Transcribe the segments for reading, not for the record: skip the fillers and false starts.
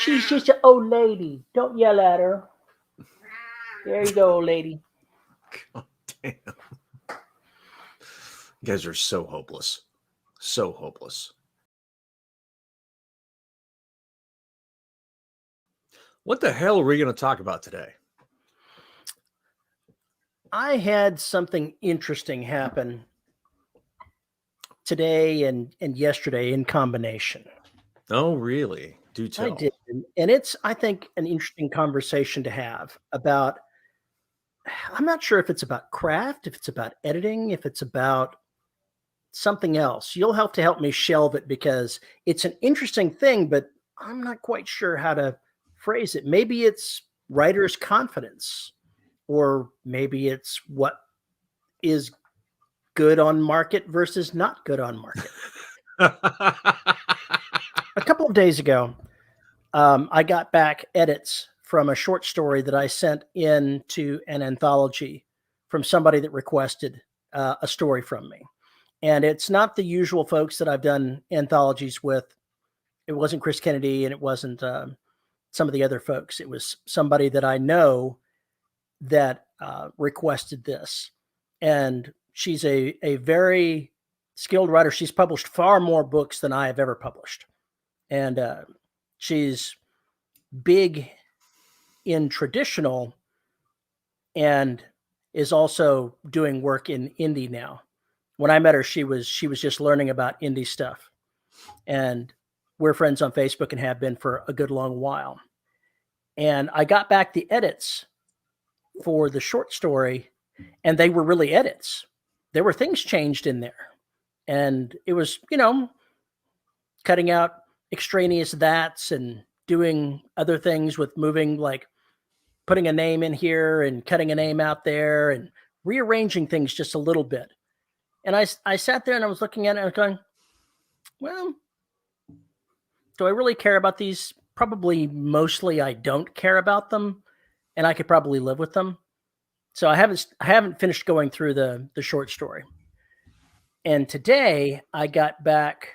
She's just an old lady. Don't yell at her. There you go, old lady. God damn. You guys are so hopeless. So hopeless. What the hell are we going to talk about today? I had something interesting happen today and yesterday in combination. Oh, really? Do I tell. did. And it's, I think, an interesting conversation to have about, I'm not sure if it's about craft, if it's about editing, if it's about something else. You'll have to help me shelve it because it's an interesting thing, but I'm not quite sure how to phrase it. Maybe it's writer's confidence, or maybe it's what is good on market versus not good on market. A couple of days ago, I got back edits from a short story that I sent in to an anthology from somebody that requested a story from me. And it's not the usual folks that I've done anthologies with. It wasn't Chris Kennedy and it wasn't some of the other folks. It was somebody that I know that requested this. And she's a very skilled writer. She's published far more books than I have ever published. And she's big in traditional and is also doing work in indie now. When I met her, she was just learning about indie stuff. And we're friends on Facebook and have been for a good long while. And I got back the edits for the short story, and they were really edits. There were things changed in there. And it was, cutting out extraneous that's and doing other things with moving, like putting a name in here and cutting a name out there and rearranging things just a little bit. And I sat there and I was looking at it and I was going, well, do I really care about these? Probably mostly I don't care about them, and I could probably live with them. So I haven't finished going through the short story. And today I got back,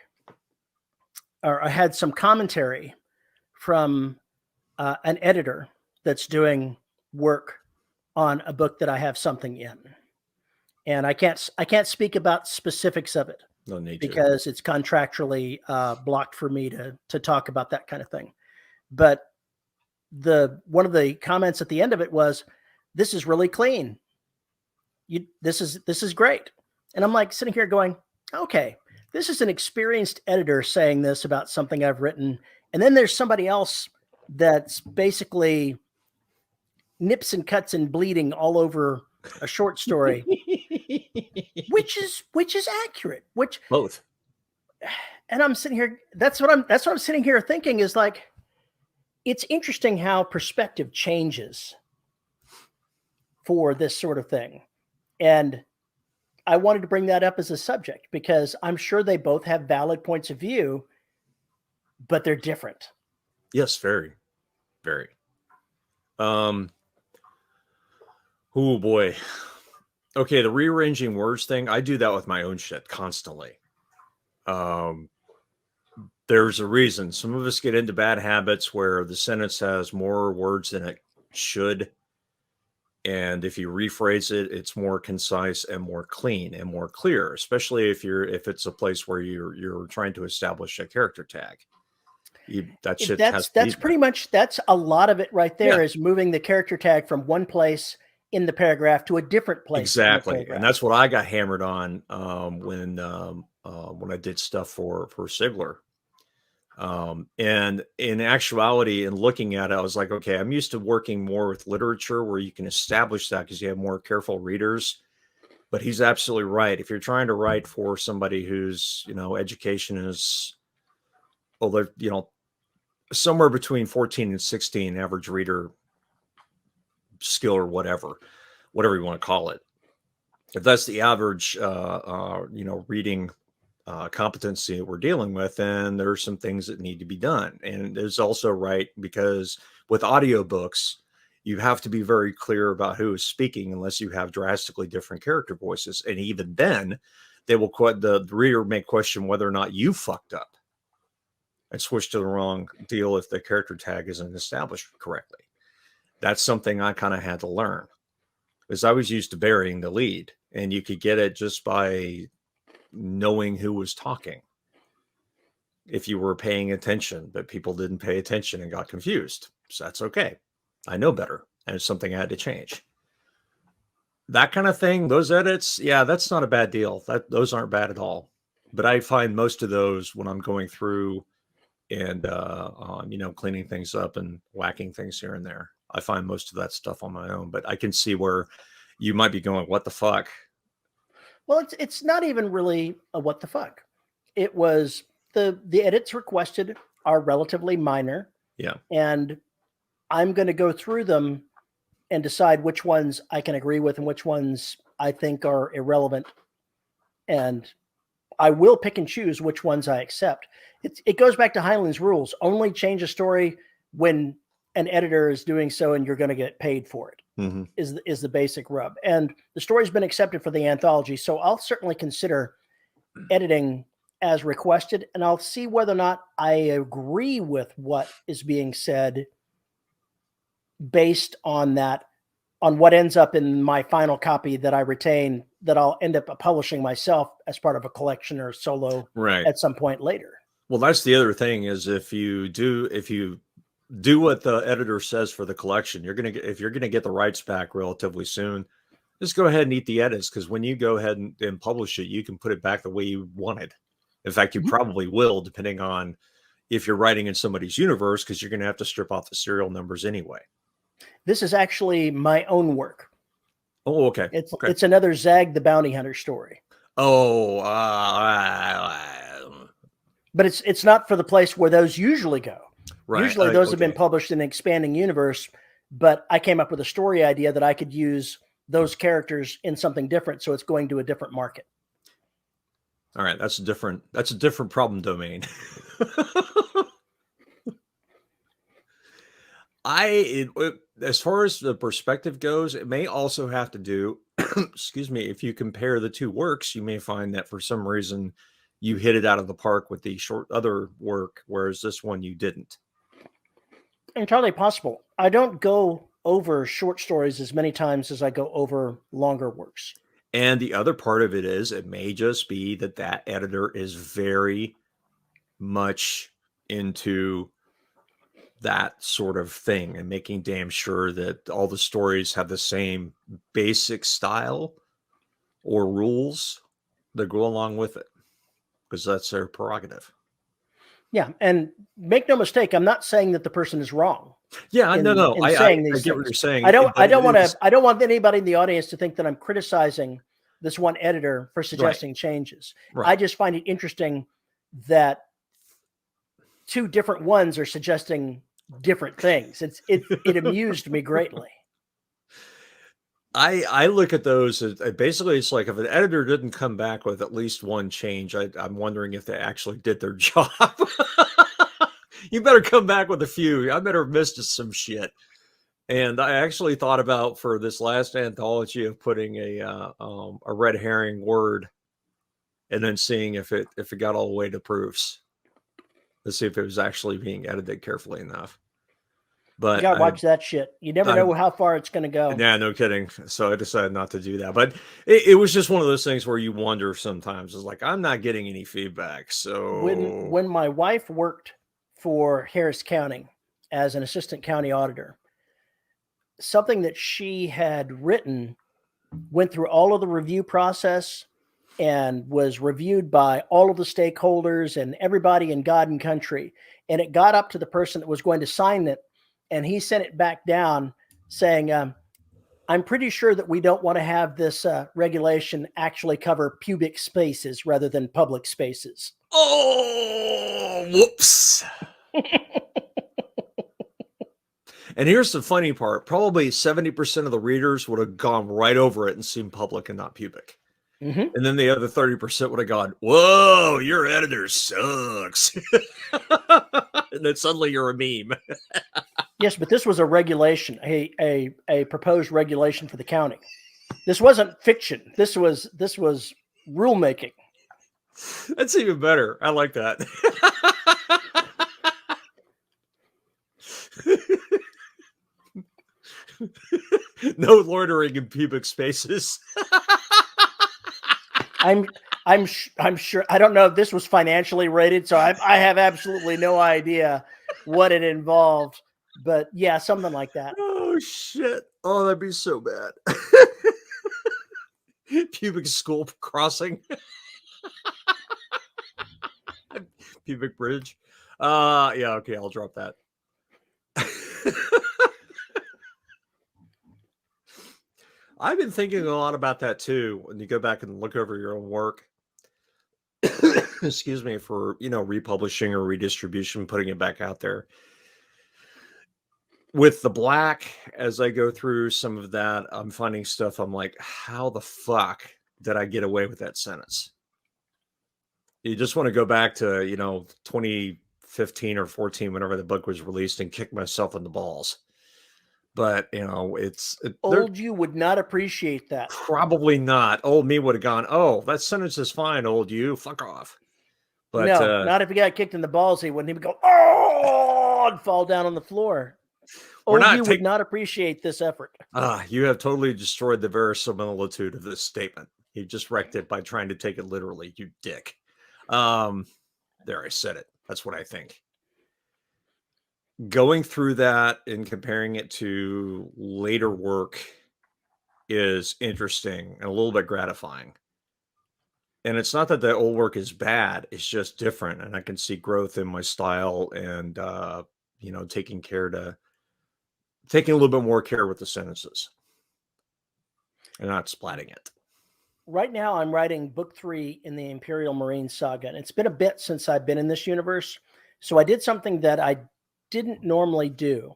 or I had some commentary from an editor that's doing work on a book that I have something in. And I can't speak about specifics of it. No need because it's contractually blocked for me to talk about that kind of thing. But one of the comments at the end of it was, "This is really clean. This is great." And I'm like sitting here going, "Okay, this is an experienced editor saying this about something I've written." And then there's somebody else that's basically nips and cuts and bleeding all over a short story, which is accurate. Which both. And I'm sitting here. That's what I'm sitting here thinking is like, it's interesting how perspective changes for this sort of thing, and I wanted to bring that up as a subject because I'm sure they both have valid points of view, but they're different. Yes, very, very. Oh boy. Okay, the rearranging words thing, I do that with my own shit constantly. There's a reason. Some of us get into bad habits where the sentence has more words than it should. And if you rephrase it, it's more concise and more clean and more clear, especially if it's a place where you're trying to establish a character tag. That's pretty much, that's a lot of it right there. Yeah. Is moving the character tag from one place in the paragraph to a different place. Exactly. And that's what I got hammered on when I did stuff for Sigler. And in actuality, and looking at it, I was like, okay, I'm used to working more with literature where you can establish that because you have more careful readers. But he's absolutely right. If you're trying to write for somebody whose, education is, somewhere between 14 and 16 average reader skill or whatever you want to call it. If that's the average, reading competency that we're dealing with, then there are some things that need to be done. And there's also right, because with audiobooks, you have to be very clear about who is speaking unless you have drastically different character voices. And even then, they will the reader may question whether or not you fucked up. and switch to the wrong deal if the character tag isn't established correctly. That's something I kind of had to learn, because I was used to burying the lead, and you could get it just by knowing who was talking if you were paying attention, but people didn't pay attention and got confused. So that's okay. I know better, and it's something I had to change. That kind of thing, those edits, yeah, that's not a bad deal. Those aren't bad at all. But I find most of those when I'm going through and cleaning things up and whacking things here and there, I find most of that stuff on my own. But I can see where you might be going, what the fuck? Well, it's not even really a what the fuck. It was the edits requested are relatively minor. Yeah. And I'm going to go through them and decide which ones I can agree with and which ones I think are irrelevant. And I will pick and choose which ones I accept. It goes back to Heinlein's rules. Only change a story when an editor is doing so and you're going to get paid for it, mm-hmm. is the basic rub. And the story's been accepted for the anthology. So I'll certainly consider editing as requested, and I'll see whether or not I agree with what is being said based on that, on what ends up in my final copy that I retain, that I'll end up publishing myself as part of a collection or solo at some point later. Well, that's the other thing, is if you do what the editor says for the collection, if you're gonna get the rights back relatively soon, just go ahead and eat the edits, because when you go ahead and publish it, you can put it back the way you wanted. In fact, you probably will, depending on if you're writing in somebody's universe, because you're going to have to strip off the serial numbers anyway. This is actually my own work. Oh, okay. It's another Zag the Bounty Hunter story. Oh, but it's not for the place where those usually go. Right. Usually those have been published in an expanding universe, but I came up with a story idea that I could use those characters in something different, so it's going to a different market. All right, that's a different problem domain. As far as the perspective goes, it may also have to do, excuse me, if you compare the two works, you may find that for some reason you hit it out of the park with the other work, whereas this one you didn't. Entirely possible. I don't go over short stories as many times as I go over longer works. And the other part of it is, it may just be that editor is very much into that sort of thing and making damn sure that all the stories have the same basic style or rules that go along with it, because that's their prerogative. Yeah, and make no mistake, I'm not saying that the person is wrong. Yeah, no. I get what you're saying. I don't want anybody in the audience to think that I'm criticizing this one editor for suggesting changes. I just find it interesting that two different ones are suggesting different things. It amused me greatly. I look at those as basically, it's like if an editor didn't come back with at least one change, I'm wondering if they actually did their job. You better come back with a few. I better have missed some shit. And I actually thought about, for this last anthology, of putting a red herring word and then seeing if it got all the way to proofs, to see if it was actually being edited carefully enough. But you gotta watch that shit. You never know how far it's going to go. Yeah, no kidding. So I decided not to do that. But it was just one of those things where you wonder sometimes. It's like, I'm not getting any feedback. So when my wife worked for Harris County as an assistant county auditor, something that she had written went through all of the review process and was reviewed by all of the stakeholders and everybody in God and country. And it got up to the person that was going to sign it, and he sent it back down saying, I'm pretty sure that we don't want to have this regulation actually cover pubic spaces rather than public spaces. Oh, whoops. And here's the funny part. Probably 70% of the readers would have gone right over it and seen public and not pubic. Mm-hmm. And then the other 30% would have gone, whoa, your editor sucks. And then suddenly you're a meme. Yes, but this was a regulation, a proposed regulation for the county. This wasn't fiction. This was rulemaking. That's even better. I like that. No loitering in pubic spaces. I'm sure. I don't know if this was financially rated, so I have absolutely no idea what it involved. But yeah, something like that. Oh shit! Oh, that'd be so bad. Pubic skull crossing. Pubic bridge. Yeah, okay, I'll drop that. I've been thinking a lot about that too. When you go back and look over your own work, excuse me, for republishing or redistribution, putting it back out there. With the Black, as I go through some of that, I'm finding stuff. I'm like, how the fuck did I get away with that sentence? You just want to go back to 2015 or 14, whenever the book was released, and kick myself in the balls. But old you would not appreciate that. Probably not. Old me would have gone, oh, that sentence is fine, old you, fuck off. But no, not if he got kicked in the balls. He wouldn't even go, oh, and fall down on the floor. Old you would not appreciate this effort. You have totally destroyed the verisimilitude of this statement. You just wrecked it by trying to take it literally, you dick. There, I said it. That's what I think. Going through that and comparing it to later work is interesting and a little bit gratifying. And it's not that the old work is bad, it's just different. And I can see growth in my style and, taking a little bit more care with the sentences and not splatting it. Right now, I'm writing book 3 in the Imperial Marine saga. And it's been a bit since I've been in this universe. So I did something that I didn't normally do.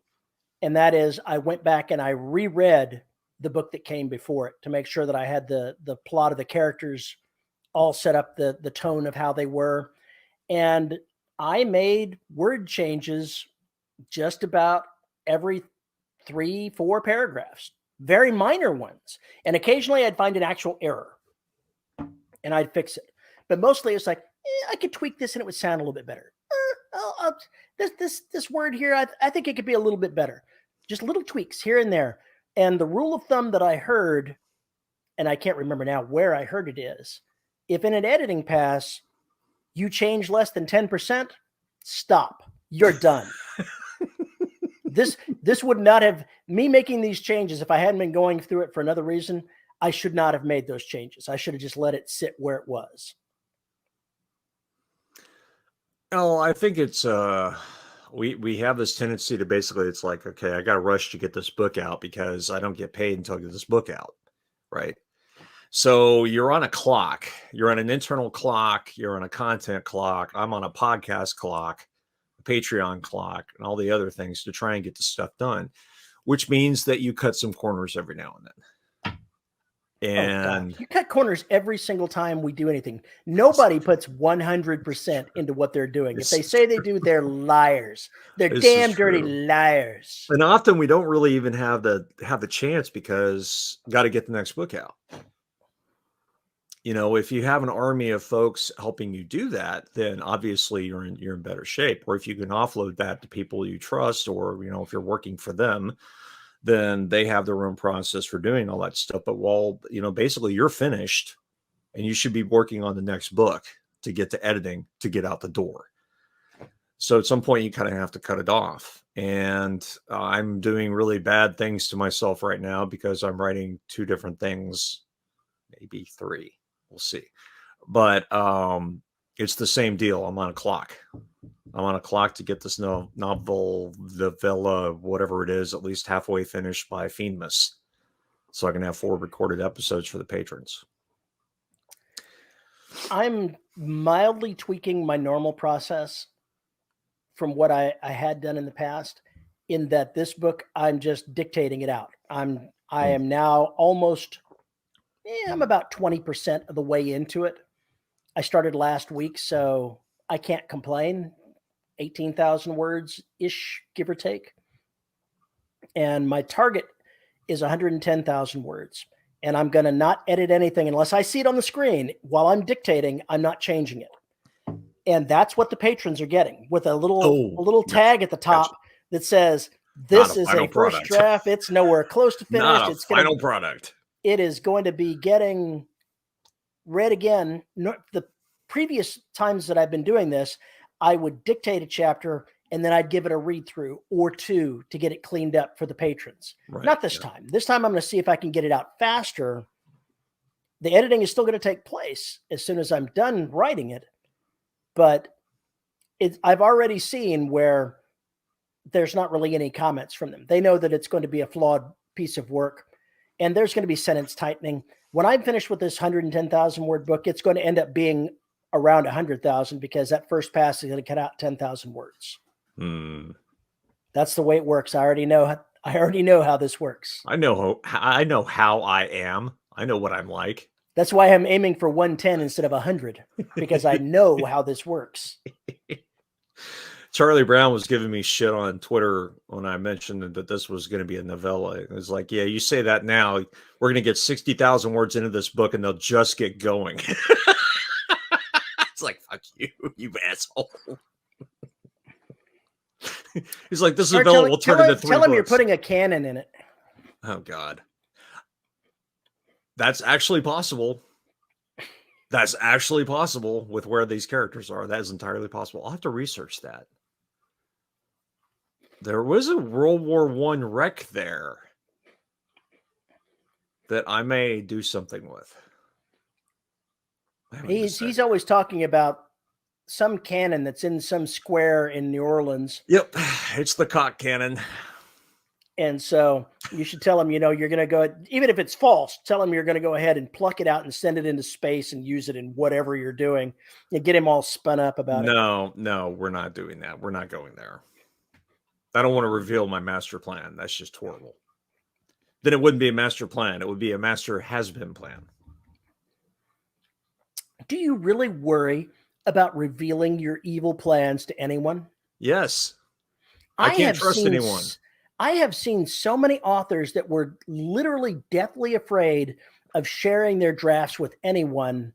And that is I went back and I reread the book that came before it to make sure that I had the plot of the characters all set up, the tone of how they were. And I made word changes just about every 3-4 paragraphs, very minor ones. And occasionally I'd find an actual error and I'd fix it. But mostly it's like, I could tweak this and it would sound a little bit better. This word here, I think it could be a little bit better. Just little tweaks here and there. And the rule of thumb that I heard, and I can't remember now where I heard it is, if in an editing pass you change less than 10%, stop. You're done. This would not have, me making these changes, if I hadn't been going through it for another reason, I should not have made those changes. I should have just let it sit where it was. Oh, I think it's we have this tendency to basically, it's like, okay, I got to rush to get this book out because I don't get paid until I get this book out, right? So you're on a clock, you're on an internal clock, you're on a content clock, I'm on a podcast clock, a Patreon clock, and all the other things to try and get the stuff done, which means that you cut some corners every now and then. And you cut corners every single time we do anything. Nobody puts 100% into what they're doing. If they say they do, they're liars. They're damn dirty liars. And often we don't really even have the chance because got to get the next book out. If you have an army of folks helping you do that, then obviously you're in better shape. Or if you can offload that to people you trust, or if you're working for them, then they have their own process for doing all that stuff. But basically you're finished and you should be working on the next book to get to editing, to get out the door. So at some point you kind of have to cut it off. And I'm doing really bad things to myself right now because I'm writing 2 different things, maybe 3. We'll see. But it's the same deal. I'm on a clock. I'm on a clock to get this novel, the Villa, whatever it is, at least halfway finished by Fiendmas, so I can have 4 recorded episodes for the patrons. I'm mildly tweaking my normal process from what I had done in the past, in that this book, I'm just dictating it out. I am now almost, I'm about 20% of the way into it. I started last week, so I can't complain. 18,000 words-ish, give or take. And my target is 110,000 words. And I'm going to not edit anything unless I see it on the screen. While I'm dictating, I'm not changing it. And that's what the patrons are getting, with a little tag at the top that says this is a first draft. It's nowhere close to finished. Not a it's final product. It is going to be getting read again. The previous times that I've been doing this, I would dictate a chapter and then I'd give it a read through or two to get it cleaned up for the patrons. Right, not this time. This time I'm going to see if I can get it out faster. The editing is still going to take place as soon as I'm done writing it. But I've already seen where there's not really any comments from them. They know that it's going to be a flawed piece of work and there's going to be sentence tightening. When I'm finished with this 110,000 word book, it's going to end up being around 100,000 because that first pass is going to cut out 10,000 words. That's the way it works. I already know how this works. I know how I am. I know what I'm like. That's why I'm aiming for 110 instead of 100 because I know how this works. Charlie Brown was giving me shit on Twitter when I mentioned that this was going to be a novella. It was like, yeah, you say that now, we're going to get 60,000 words into this book and they'll just get going. It's like, fuck you, you asshole. He's like, this novella will turn into 3 Tell him books. You're putting a canon in it. Oh, God. That's actually possible. That's actually possible with where these characters are. That is entirely possible. I'll have to research that. There was a World War I wreck there that I may do something with. He's always talking about some cannon that's in some square in New Orleans. Yep, it's the cock cannon. And so you should tell him, you're going to go, even if it's false, tell him you're going to go ahead and pluck it out and send it into space and use it in whatever you're doing. And get him all spun up about it. No, we're not doing that. We're not going there. I don't want to reveal my master plan. That's just horrible. Then it wouldn't be a master plan. It would be a master has-been plan. Do you really worry about revealing your evil plans to anyone? Yes. I can't trust anyone. I have seen so many authors that were literally deathly afraid of sharing their drafts with anyone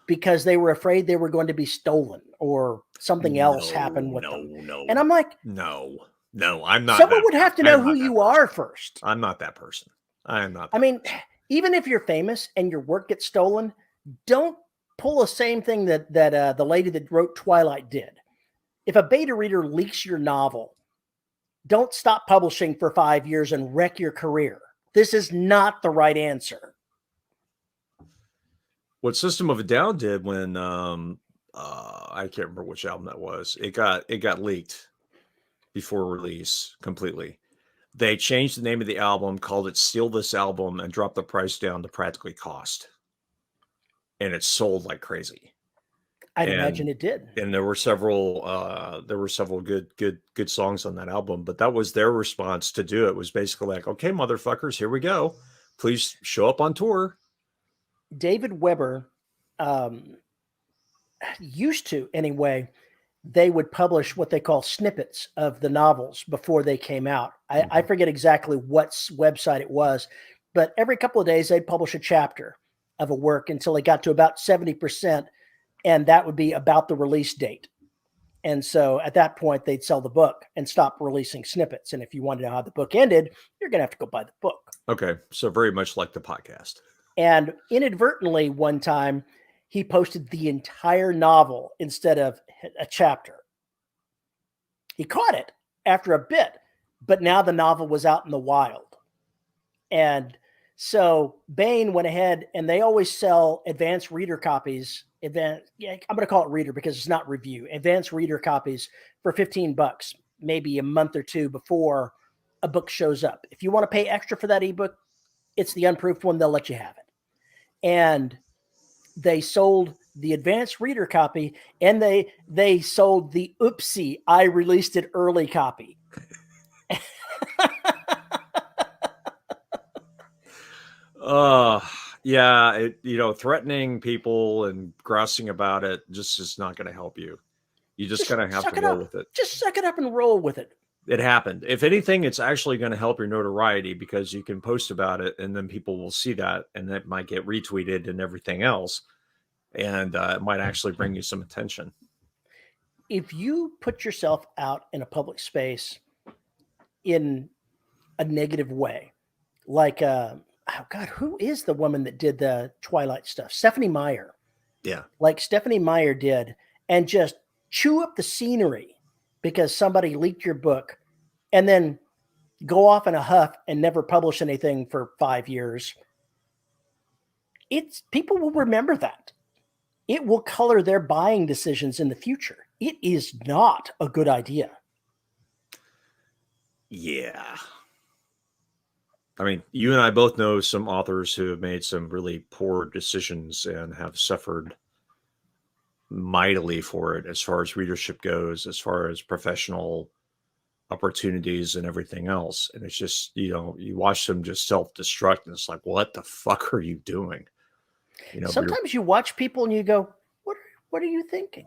because they were afraid they were going to be stolen or something else happened with them. And I'm like, no, I'm not. Someone would have to know who you are first. I'm not that person. I am not. I mean, even if you're famous and your work gets stolen, don't pull the same thing that the lady that wrote Twilight did. If a beta reader leaks your novel, don't stop publishing for 5 years and wreck your career. This is not the right answer. What System of a Down did when I can't remember which album that was. It got leaked before release completely. They changed the name of the album, called it Steal This Album, and dropped the price down to practically cost. And it sold like crazy. I'd imagine it did. And there were several good songs on that album, but that was their response to do it. Was basically like, okay, motherfuckers, here we go. Please show up on tour. David Weber used to, anyway, they would publish what they call snippets of the novels before they came out. I forget exactly what website it was, but every couple of days they'd publish a chapter of a work until they got to about 70%. And that would be about the release date. And so at that point, they'd sell the book and stop releasing snippets. And if you want to know how the book ended, you're going to have to go buy the book. Okay. So very much like the podcast. And inadvertently, one time, he posted the entire novel instead of a chapter. He caught it after a bit, but now the novel was out in the wild. And so Baen went ahead, and they always sell advanced reader copies. I'm going to call it reader because it's not review. Advanced reader copies for $15, maybe a month or two before a book shows up. If you want to pay extra for that ebook, it's the unproofed one. They'll let you have it. And they sold the advanced reader copy, and they sold the oopsie, I released it early copy. Yeah, threatening people and grousing about it just is not going to help you. You just kind of have to roll with it. Just suck it up and roll with it. It happened. If anything, it's actually going to help your notoriety because you can post about it and then people will see that and that might get retweeted and everything else. And it might actually bring you some attention. If you put yourself out in a public space in a negative way. Like, oh God, who is the woman that did the Twilight stuff? Stephanie Meyer. Yeah. Like Stephanie Meyer did, and just chew up the scenery because somebody leaked your book and then go off in a huff and never publish anything for 5 years. People will remember that. It will color their buying decisions in the future. It is not a good idea. Yeah. I mean, you and I both know some authors who have made some really poor decisions and have suffered mightily for it as far as readership goes, as far as professional opportunities and everything else. And it's just, you watch them just self-destruct and it's like, what the fuck are you doing? Sometimes you watch people and you go, what are you thinking?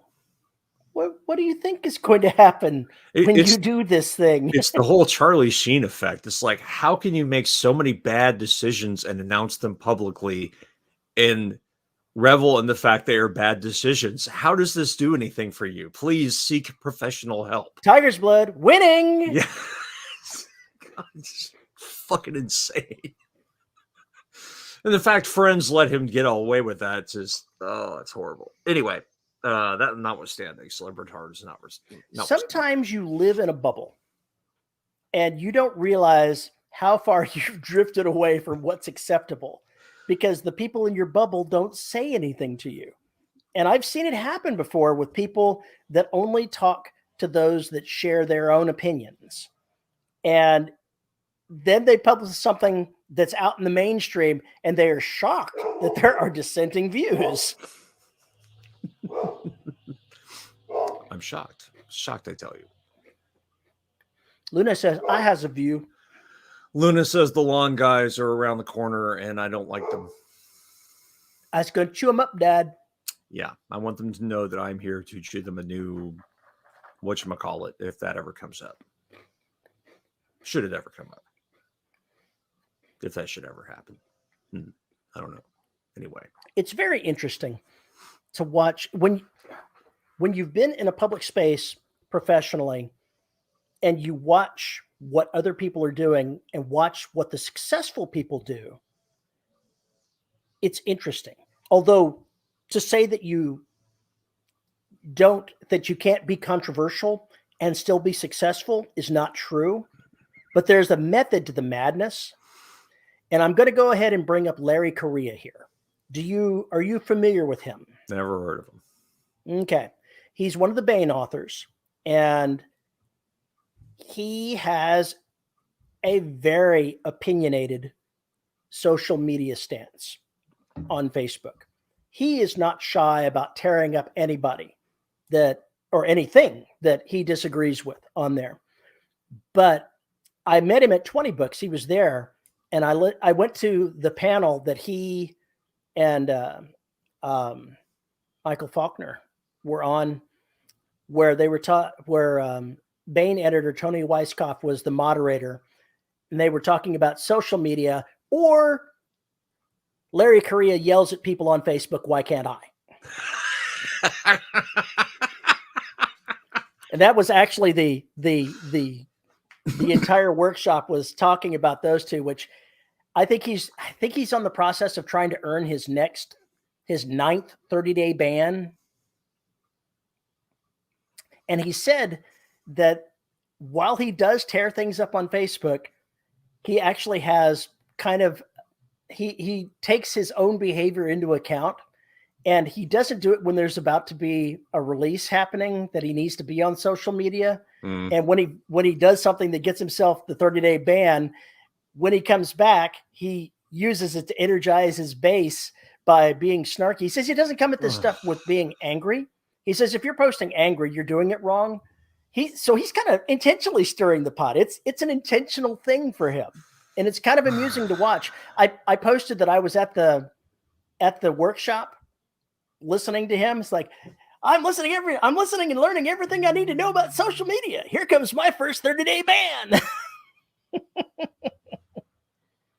What do you think is going to happen when you do this thing? It's the whole Charlie Sheen effect. It's like, how can you make so many bad decisions and announce them publicly and revel in the fact they are bad decisions? How does this do anything for you? Please seek professional help. Tiger's blood, winning. Yeah. God, it's fucking insane. And the fact friends let him get away with that, it's just, it's horrible. Anyway. That notwithstanding, celebrity heart is not. Sometimes you live in a bubble and you don't realize how far you've drifted away from what's acceptable because the people in your bubble don't say anything to you. And I've seen it happen before with people that only talk to those that share their own opinions. And then they publish something that's out in the mainstream and they are shocked that there are dissenting views. I'm shocked. Shocked, I tell you. Luna says, I has a view. Luna says the lawn guys are around the corner and I don't like them. I was going to chew them up, Dad. Yeah, I want them to know that I'm here to chew them a new, whatchamacallit, if that ever comes up. Should it ever come up. If that should ever happen. I don't know. Anyway. It's very interesting to watch when you've been in a public space professionally and you watch what other people are doing and watch what the successful people do. It's interesting. Although to say that you can't be controversial and still be successful is not true, but there's a method to the madness. And I'm going to go ahead and bring up Larry Correia here. Are you familiar with him? Never heard of him. Okay. He's one of the Bain authors, and he has a very opinionated social media stance on Facebook. He is not shy about tearing up anybody or anything that he disagrees with on there. But I met him at 20 Books. He was there, and I went to the panel that he and Michael Faulkner were on, where they were where Bain editor Tony Weisskopf was the moderator, and they were talking about social media, or Larry Correia yells at people on Facebook, "Why can't I?" And that was actually the entire workshop was talking about those two, which I think he's on the process of trying to earn his 9th 30-day ban. And he said that while he does tear things up on Facebook, he actually has he takes his own behavior into account, and he doesn't do it when there's about to be a release happening that he needs to be on social media. And when he does something that gets himself the 30-day ban, when he comes back, he uses it to energize his base by being snarky. He says he doesn't come at this stuff with being angry. He says, if you're posting angry, you're doing it wrong. He's kind of intentionally stirring the pot. It's an intentional thing for him. And it's kind of amusing to watch. I posted that I was at the workshop listening to him. It's like, I'm listening and learning everything I need to know about social media. Here comes my first 30-day ban.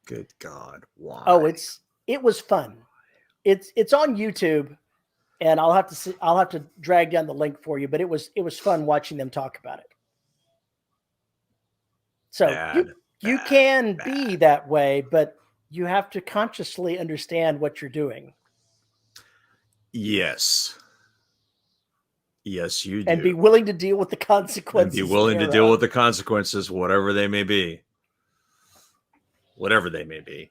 Good God. Why? Oh, it was fun. It's on YouTube, and I'll have to drag down the link for you, but it was fun watching them talk about it. So you bad, can bad. be that way, but you have to consciously understand what you're doing. Yes. Yes, you do. And be willing to deal with the consequences. And be willing to deal with the consequences, whatever they may be. Whatever they may be.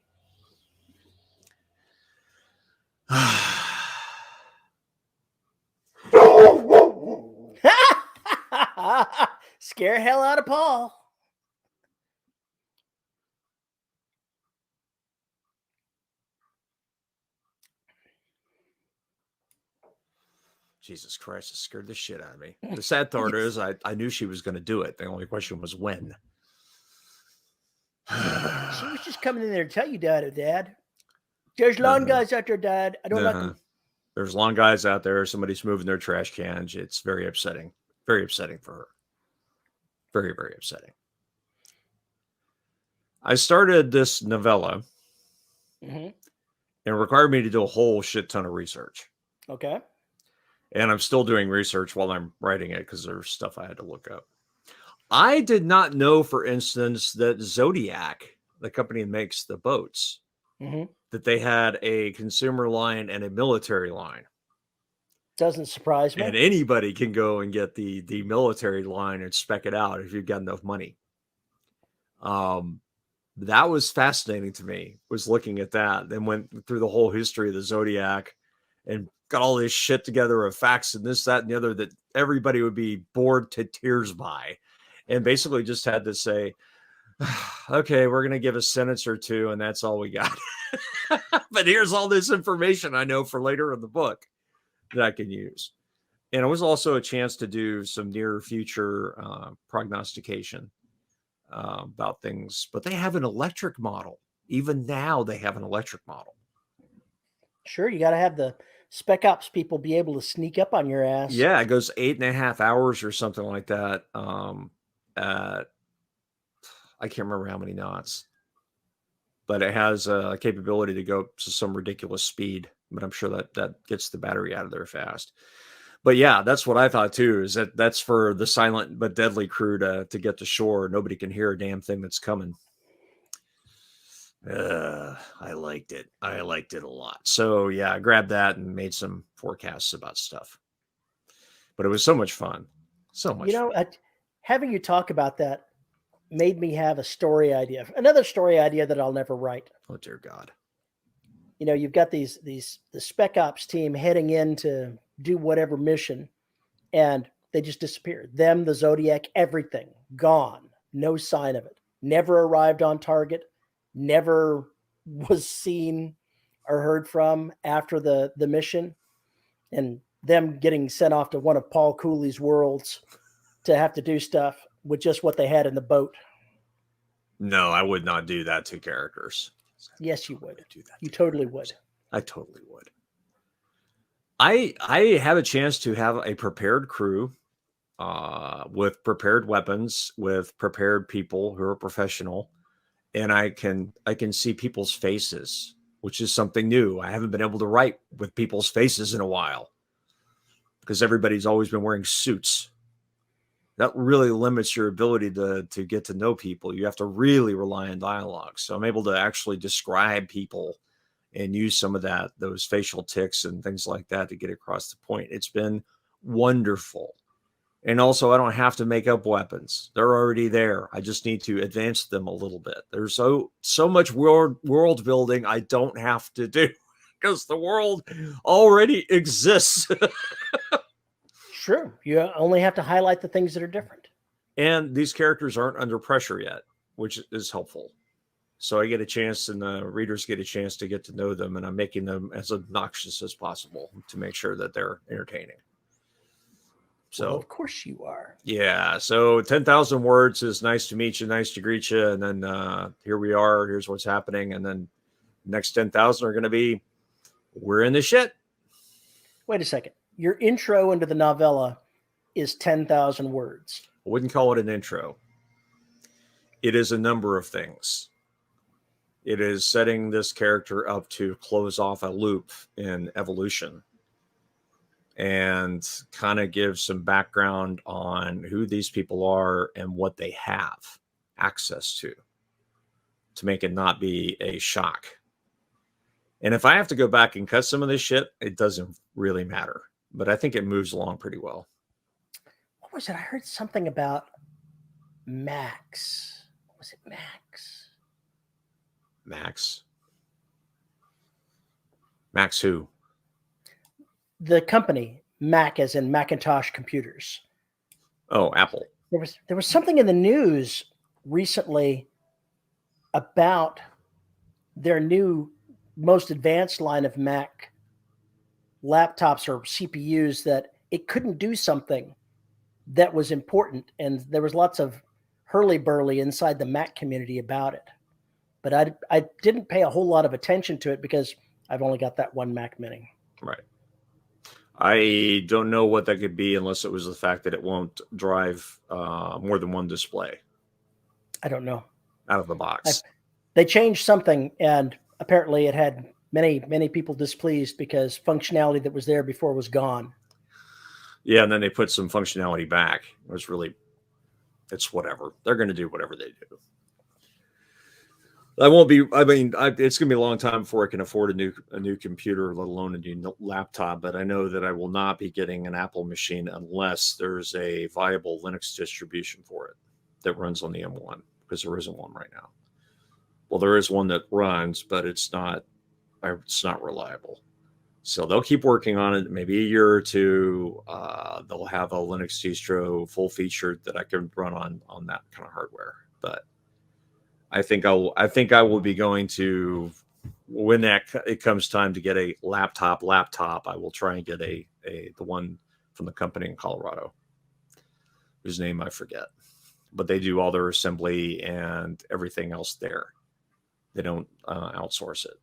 Scare hell out of Paul. Jesus Christ, it scared the shit out of me. The sad part is I knew she was going to do it. The only question was when. She was just coming in there to tell you, Dad. There's lawn guys out there, Dad. I don't like them. There's lawn guys out there. Somebody's moving their trash cans. It's very upsetting. Very upsetting for her. Very, very upsetting. I started this novella. Mm-hmm. And it required me to do a whole shit ton of research. Okay. And I'm still doing research while I'm writing it because there's stuff I had to look up. I did not know, for instance, that Zodiac, the company that makes the boats, that they had a consumer line and a military line. Doesn't surprise me. And anybody can go and get the military line and spec it out if you've got enough money. That was fascinating to me, was looking at that. Then went through the whole history of the Zodiac and got all this shit together of facts and this, that, and the other that everybody would be bored to tears by. And basically just had to say, okay, we're going to give a sentence or two and that's all we got. But here's all this information I know for later in the book that I can use. And it was also a chance to do some near future prognostication about things, but they have an electric model. Even now they have an electric model. Sure. You got to have the spec ops people be able to sneak up on your ass. Yeah. It goes 8.5 hours or something like that. I can't remember how many knots, but it has a capability to go to some ridiculous speed, but I'm sure that gets the battery out of there fast. But yeah, that's what I thought too, is that's for the silent but deadly crew to get to shore. Nobody can hear a damn thing that's coming. I liked it. I liked it a lot. So yeah, I grabbed that and made some forecasts about stuff. But it was so much fun. So much fun. Having you talk about that made me have a story idea. Another story idea that I'll never write. Oh dear God. You've got the spec ops team heading in to do whatever mission, and they just disappeared. Them, the Zodiac, everything gone. No sign of it. Never arrived on target. Never was seen or heard from after the mission, and them getting sent off to one of Paul Cooley's worlds to have to do stuff with just what they had in the boat. No, I would not do that to characters. Yes, you would. You totally would. I totally would. I have a chance to have a prepared crew with prepared weapons, with prepared people who are professional, and I can see people's faces, which is something new. I haven't been able to write with people's faces in a while because everybody's always been wearing suits. That really limits your ability to get to know people. You have to really rely on dialogue. So I'm able to actually describe people and use some of those facial tics and things like that to get across the point. It's been wonderful. And also I don't have to make up weapons. They're already there. I just need to advance them a little bit. There's so much world building I don't have to do because the world already exists. True. You only have to highlight the things that are different. And these characters aren't under pressure yet, which is helpful. So I get a chance and the readers get a chance to get to know them, and I'm making them as obnoxious as possible to make sure that they're entertaining. So well, of course you are. Yeah. So 10,000 words is nice to meet you, nice to greet you. And then here we are. Here's what's happening. And then next 10,000 are going to be, we're in the shit. Wait a second. Your intro into the novella is 10,000 words. I wouldn't call it an intro. It is a number of things. It is setting this character up to close off a loop in evolution and kind of give some background on who these people are and what they have access to make it not be a shock. And if I have to go back and cut some of this shit, it doesn't really matter. But I think it moves along pretty well. What was it? I heard something about Max. Was it Max? Max? Max who? The company, Mac as in Macintosh computers. Oh, Apple. There was something in the news recently about their new most advanced line of Mac laptops or CPUs that it couldn't do something that was important. And there was lots of hurly-burly inside the Mac community about it. But I didn't pay a whole lot of attention to it because I've only got that one Mac Mini. Right. I don't know what that could be unless it was the fact that it won't drive more than one display. I don't know. Out of the box. They changed something, and apparently it had many people displeased because functionality that was there before was gone. Yeah, and then they put some functionality back. It's whatever. They're going to do whatever they do. It's going to be a long time before I can afford a new computer, let alone a new laptop. But I know that I will not be getting an Apple machine unless there's a viable Linux distribution for it that runs on the M1, because there isn't one right now. Well, there is one that runs, but it's not reliable. So they'll keep working on it. Maybe a year or two, they'll have a Linux distro full featured that I can run on that kind of hardware. But I think I will be going to, when it comes time to get a laptop, I will try and get the one from the company in Colorado, whose name I forget, but they do all their assembly and everything else there. They don't outsource it.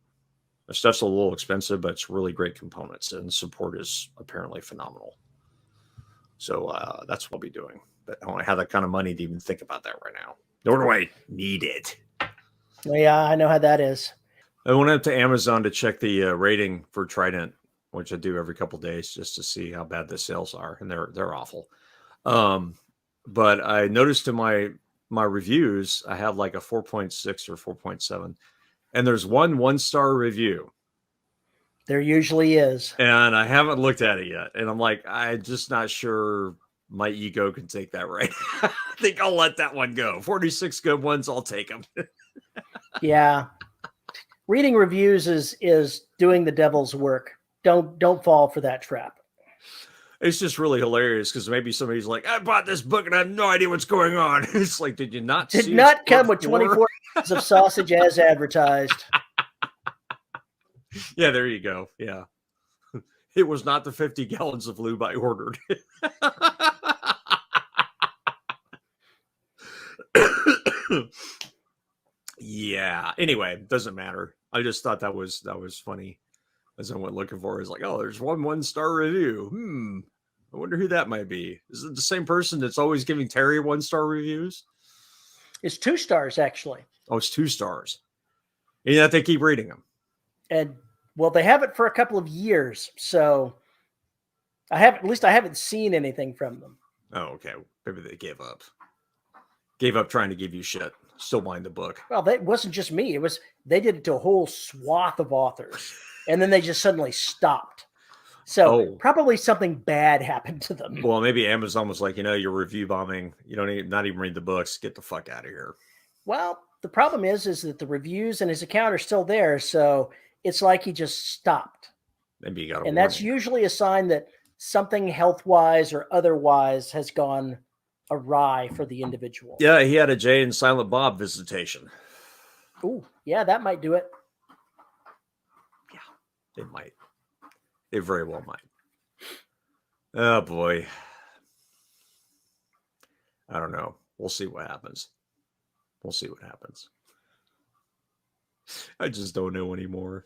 The stuff's a little expensive, but it's really great components, and the support is apparently phenomenal. So that's what I'll be doing. But I don't have that kind of money to even think about that right now. Nor do I need it. Yeah, I know how that is. I went up to Amazon to check the rating for Trident, which I do every couple of days just to see how bad the sales are, and they're awful. But I noticed in my reviews, I have like a 4.6 or 4.7, and there's one star review. There usually is. And I haven't looked at it yet. And I'm like, I'm just not sure my ego can take that right. I think I'll let that one go. 46 good ones, I'll take them. Yeah. Reading reviews is doing the devil's work. Don't fall for that trap. It's just really hilarious because maybe somebody's like, I bought this book and I have no idea what's going on. It's like, did you not Did not come with 24 ounces of sausage as advertised. Yeah, there you go. Yeah. It was not the 50 gallons of lube I ordered. Yeah. Anyway, doesn't matter. I just thought that was funny. As I went looking for it, I was like, oh, there's one star review. I wonder who that might be. Is it the same person that's always giving Terry 1-star reviews? It's 2 stars, actually. Oh, it's 2 stars. And yet they keep reading them. And well, they have it for a couple of years, so I haven't seen anything from them. Oh, okay. Maybe they gave up. Gave up trying to give you shit. Still buying the book. Well, that wasn't just me. They did it to a whole swath of authors, and then they just suddenly stopped. So probably something bad happened to them. Well, maybe Amazon was like, you're review bombing. You don't not even read the books. Get the fuck out of here. Well, the problem is that the reviews and his account are still there, so it's like he just stopped. Maybe you got and that's usually a sign that something health-wise or otherwise has gone awry for the individual. Yeah, he had a Jay and Silent Bob visitation. Oh, yeah, that might do it. Yeah, it might. It very well might. Oh, boy. I don't know. We'll see what happens. I just don't know anymore.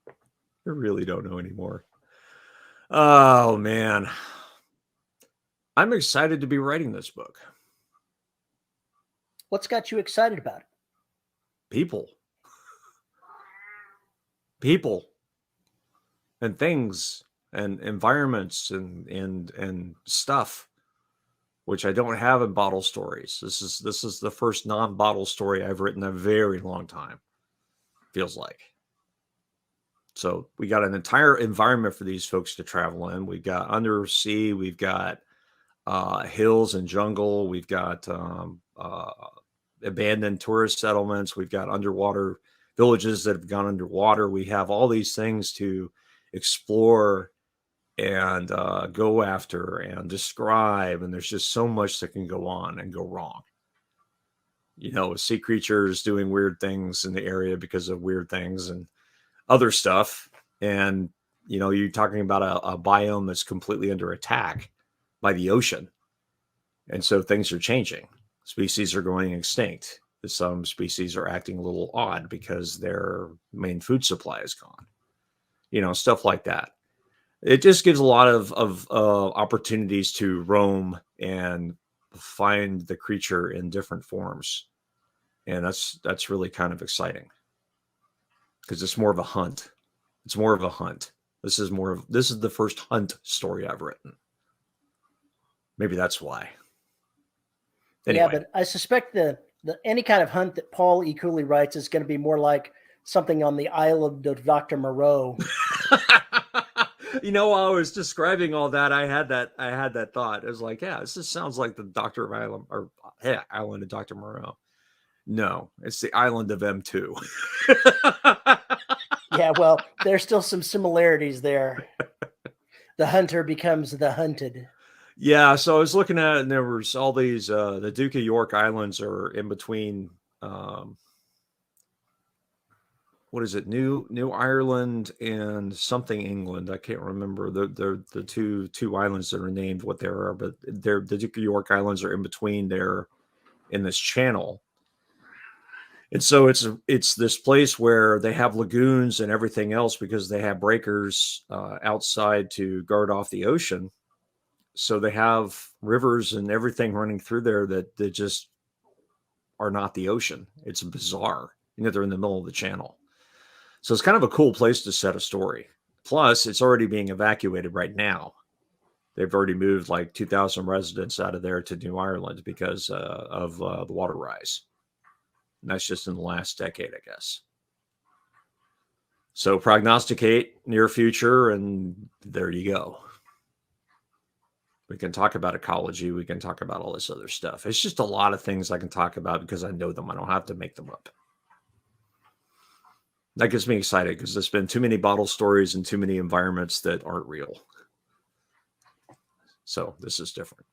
I really don't know anymore. Oh, man. I'm excited to be writing this book. What's got you excited about it? People. And things and environments and stuff. which I don't have in bottle stories. This is the first non-bottle story I've written in a very long time. Feels like. So we got an entire environment for these folks to travel in. We've got undersea, we've got hills and jungle, we've got abandoned tourist settlements, we've got underwater villages that have gone underwater. We have all these things to explore and go after and describe, and there's just so much that can go on and go wrong. You know, sea creatures doing weird things in the area because of weird things and other stuff. And, you know, you're talking about a biome that's completely under attack by the ocean. And so things are changing. Species are going extinct. Some species are acting a little odd because their main food supply is gone. You know, stuff like that. It just gives a lot of opportunities to roam and find the creature in different forms. And that's really kind of exciting because it's more of a hunt. It's more of a hunt. This is the first hunt story I've written. Maybe that's why. Anyway. Yeah, but I suspect the any kind of hunt that Paul E. Cooley writes is going to be more like something on the island of Dr. Moreau. You know, while I was describing all that, I had that thought. It was like, yeah, this just sounds like the Doctor of Island, or Island of Dr. Moreau. No, it's the island of M2. Yeah, well, there's still some similarities there. The hunter becomes the hunted. Yeah, so I was looking at it, and there was all these. The Duke of York Islands are in between. What is it? New Ireland and something England. I can't remember the two islands that are named what they are, but the Duke of York Islands are in between there in this channel. And so it's this place where they have lagoons and everything else because they have breakers outside to guard off the ocean. So they have rivers and everything running through there that just are not the ocean. It's bizarre. You know, they're in the middle of the channel. So it's kind of a cool place to set a story. Plus, it's already being evacuated right now. They've already moved like 2,000 residents out of there to New Ireland because of the water rise. And that's just in the last decade, I guess. So prognosticate near future, and there you go. We can talk about ecology. We can talk about all this other stuff. It's just a lot of things I can talk about because I know them. I don't have to make them up. That gets me excited because there's been too many bottle stories and too many environments that aren't real. So this is different.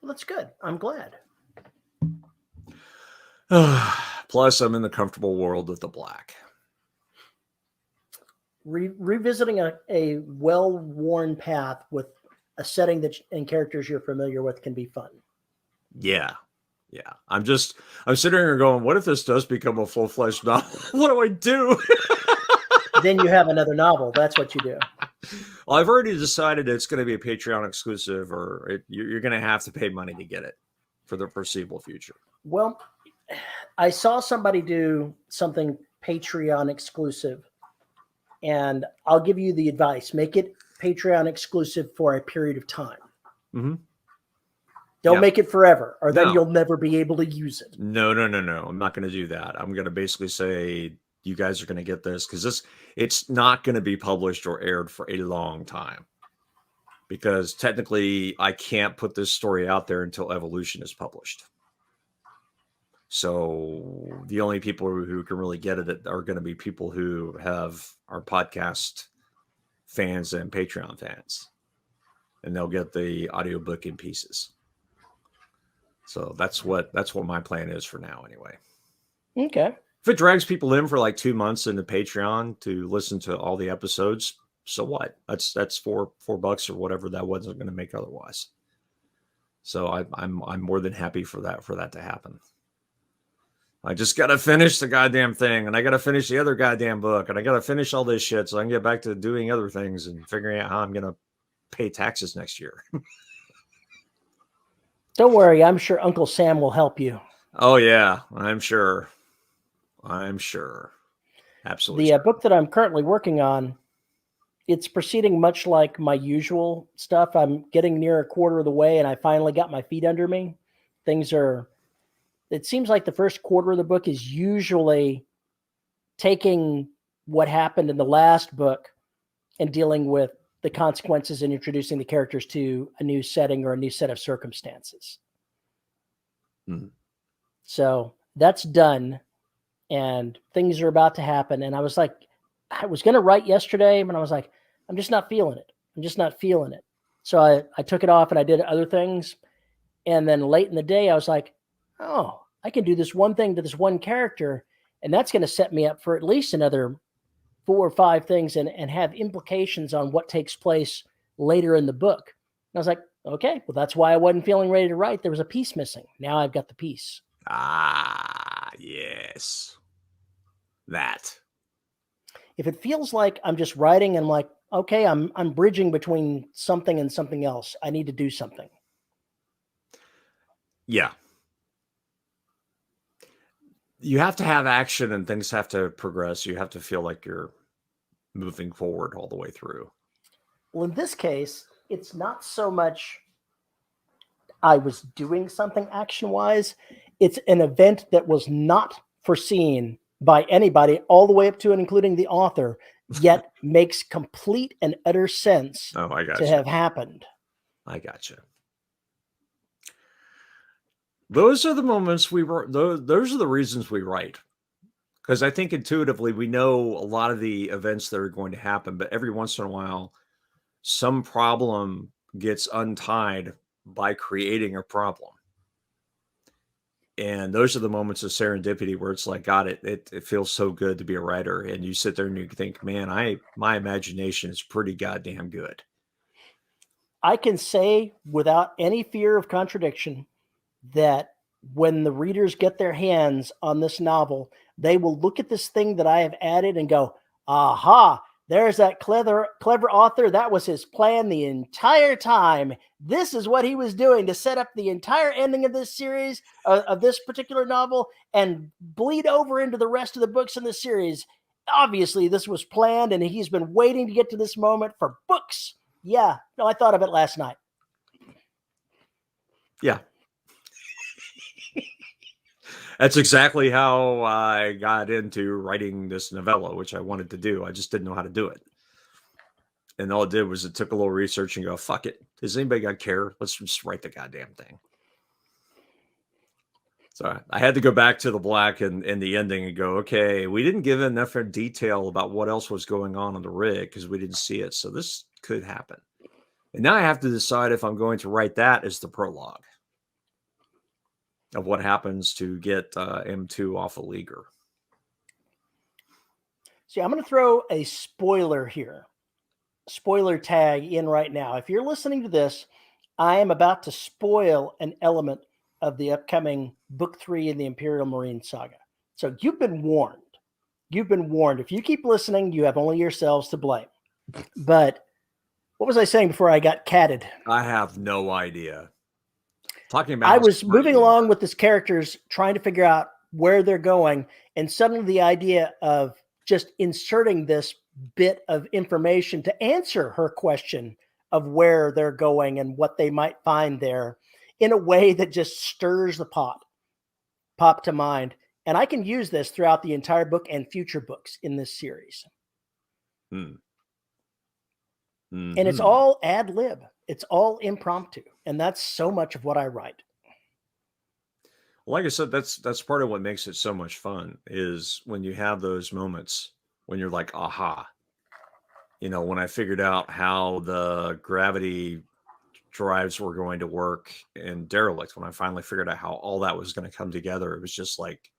Well, that's good. I'm glad. Plus, I'm in the comfortable world of the Black. Revisiting a well-worn path with a setting and characters you're familiar with can be fun. Yeah. Yeah. I'm sitting here going, what if this does become a full-fledged novel? What do I do? Then you have another novel. That's what you do. Well, I've already decided it's going to be a Patreon exclusive, or you're going to have to pay money to get it for the foreseeable future. Well, I saw somebody do something Patreon exclusive, and I'll give you the advice. Make it Patreon exclusive for a period of time. Mm-hmm. Don't make it forever, or then you'll never be able to use it. No. I'm not going to do that. I'm going to basically say, you guys are going to get this because it's not going to be published or aired for a long time. Because technically, I can't put this story out there until Evolution is published. So the only people who can really get it are going to be people who are podcast fans and Patreon fans. And they'll get the audiobook in pieces. So that's what my plan is for now, anyway. Okay. If it drags people in for like 2 months into Patreon to listen to all the episodes, so what? That's $4 or whatever that wasn't going to make otherwise. So I'm more than happy for that to happen. I just got to finish the goddamn thing, and I got to finish the other goddamn book, and I got to finish all this shit so I can get back to doing other things and figuring out how I'm going to pay taxes next year. Don't worry. I'm sure Uncle Sam will help you. Oh, yeah. I'm sure. Absolutely. The book that I'm currently working on it's proceeding much like my usual stuff. I'm getting near a quarter of the way and I finally got my feet under me. It seems like the first quarter of the book is usually taking what happened in the last book and dealing with the consequences and introducing the characters to a new setting or a new set of circumstances. So that's done and things are about to happen. And I was like, I was going to write yesterday, but I was like, I'm just not feeling it. I'm just not feeling it. So I took it off and I did other things. And then late in the day, I was like, oh, I can do this one thing to this one character. And that's going to set me up for at least another 4 or 5 things and have implications on what takes place later in the book. And I was like, okay, well, that's why I wasn't feeling ready to write. There was a piece missing. Now I've got the piece. Ah, yes. That. If it feels like I'm just writing and I'm like, okay, I'm bridging between something and something else, I need to do something. Yeah. You have to have action and things have to progress. You have to feel like you're moving forward all the way through. Well, in this case, it's not so much I was doing something action-wise. It's an event that was not foreseen by anybody, all the way up to and including the author, yet makes complete and utter sense to have happened. I gotcha. Those are the moments those are the reasons we write. Because I think intuitively we know a lot of the events that are going to happen, but every once in a while, some problem gets untied by creating a problem. And those are the moments of serendipity where it's like, God, it feels so good to be a writer. And you sit there and you think, man, my imagination is pretty goddamn good. I can say without any fear of contradiction that when the readers get their hands on this novel, they will look at this thing that I have added and go, aha, there's that clever author. That was his plan the entire time. This is what he was doing to set up the entire ending of this series, of this particular novel, and bleed over into the rest of the books in the series. Obviously, this was planned, and he's been waiting to get to this moment for books. Yeah, no, I thought of it last night. Yeah. That's exactly how I got into writing this novella, which I wanted to do. I just didn't know how to do it. And all it did was it took a little research and go, fuck it. Does anybody got care? Let's just write the goddamn thing. So I had to go back to the Black and the ending and go, okay, we didn't give enough detail about what else was going on the rig because we didn't see it. So this could happen. And now I have to decide if I'm going to write that as the prologue of what happens to get M2 off of Leaguer. See, I'm going to throw a spoiler here. Spoiler tag in right now. If you're listening to this, I am about to spoil an element of the upcoming book 3 in the Imperial Marine saga. So you've been warned. You've been warned. If you keep listening, you have only yourselves to blame. But what was I saying before I got catted? I have no idea. Talking about I was moving along with this characters, trying to figure out where they're going, and suddenly the idea of just inserting this bit of information to answer her question of where they're going and what they might find there in a way that just stirs the pot to mind. And I can use this throughout the entire book and future books in this series. And it's all ad lib. It's all impromptu. And that's so much of what I write. Like I said, that's part of what makes it so much fun is when you have those moments when you're like, aha. You know, when I figured out how the gravity drives were going to work in Derelict, when I finally figured out how all that was going to come together, it was just like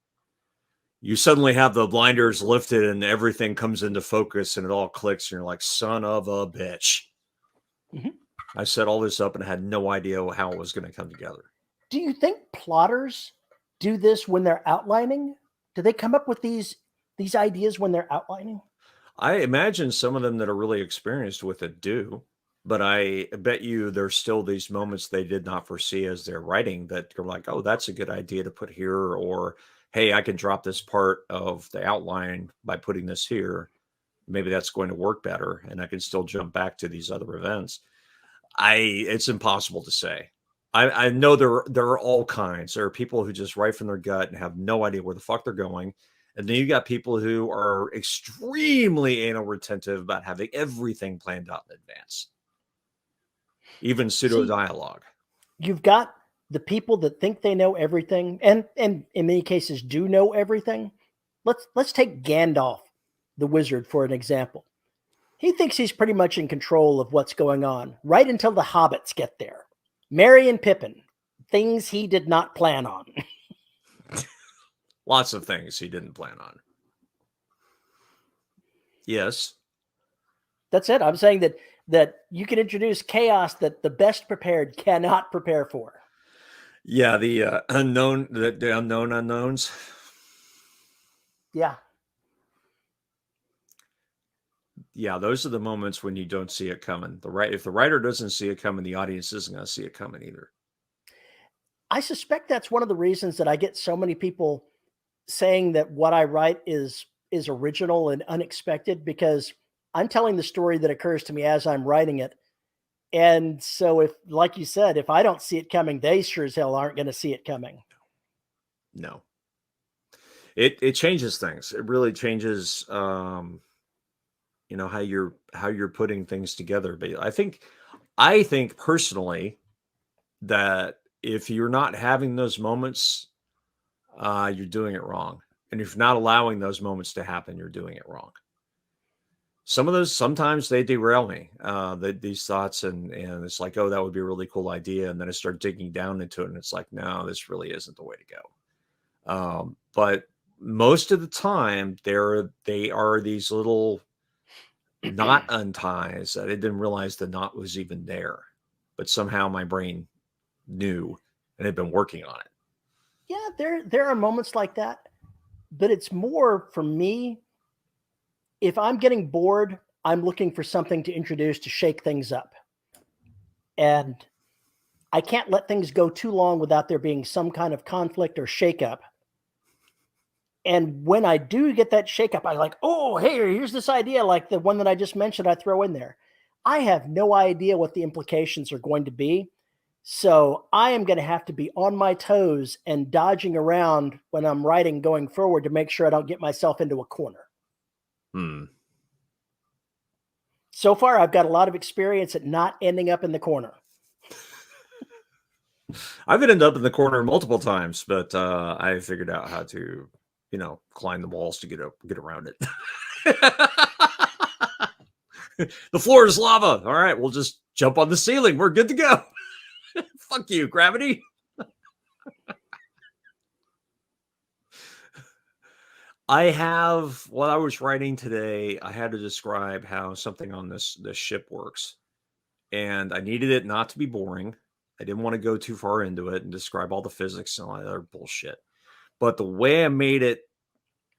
you suddenly have the blinders lifted and everything comes into focus and it all clicks and you're like, son of a bitch. I set all this up and I had no idea how it was going to come together. Do you think plotters do this when they're outlining? Do they come up with these ideas when they're outlining? I imagine some of them that are really experienced with it do, but I bet you there's still these moments they did not foresee as they're writing that are like, oh, that's a good idea to put here, or hey, I can drop this part of the outline by putting this here. maybe that's going to work better, and I can still jump back to these other events. It's impossible to say. I know there are all kinds. There are people who just write from their gut and have no idea where the fuck they're going. And then you got people who are extremely anal retentive about having everything planned out in advance. Even pseudo dialogue. You've got the people that think they know everything, and in many cases do know everything. Let's take Gandalf, the wizard, for an example. He thinks he's pretty much in control of what's going on, right until the hobbits get there. Merry and Pippin, things he did not plan on. Lots of things he didn't plan on. Yes. That's it. I'm saying that you can introduce chaos that the best prepared cannot prepare for. Yeah, the unknown unknowns. Yeah. Yeah, those are the moments when you don't see it coming. If the writer doesn't see it coming, the audience isn't going to see it coming either. I suspect that's one of the reasons that I get so many people saying that what I write is original and unexpected, because I'm telling the story that occurs to me as I'm writing it. And so if, like you said, if I don't see it coming, they sure as hell aren't going to see it coming. No. It changes things. It really changes you know, how you're putting things together. But I think personally that if you're not having those moments, you're doing it wrong. And if you're not allowing those moments to happen, you're doing it wrong. Sometimes they derail me, these thoughts, and it's like, oh, that would be a really cool idea. And then I start digging down into it, and it's like, no, this really isn't the way to go. But most of the time, they are these little knot unties that I didn't realize the knot was even there, but somehow my brain knew and had been working on it. Yeah, there are moments like that, but it's more for me. If I'm getting bored, I'm looking for something to introduce to shake things up. And I can't let things go too long without there being some kind of conflict or shakeup. And when I do get that shakeup, I like, oh, hey, here's this idea, like the one that I just mentioned, I throw in there. I have no idea what the implications are going to be. So I am going to have to be on my toes and dodging around when I'm writing going forward to make sure I don't get myself into a corner. So far, I've got a lot of experience at not ending up in the corner. I've ended up in the corner multiple times, but I figured out how to, climb the walls to get around it. The floor is lava. All right, we'll just jump on the ceiling. We're good to go. Fuck you, gravity. While I was writing today, I had to describe how something on this ship works. And I needed it not to be boring. I didn't want to go too far into it and describe all the physics and all that other bullshit. But the way I made it,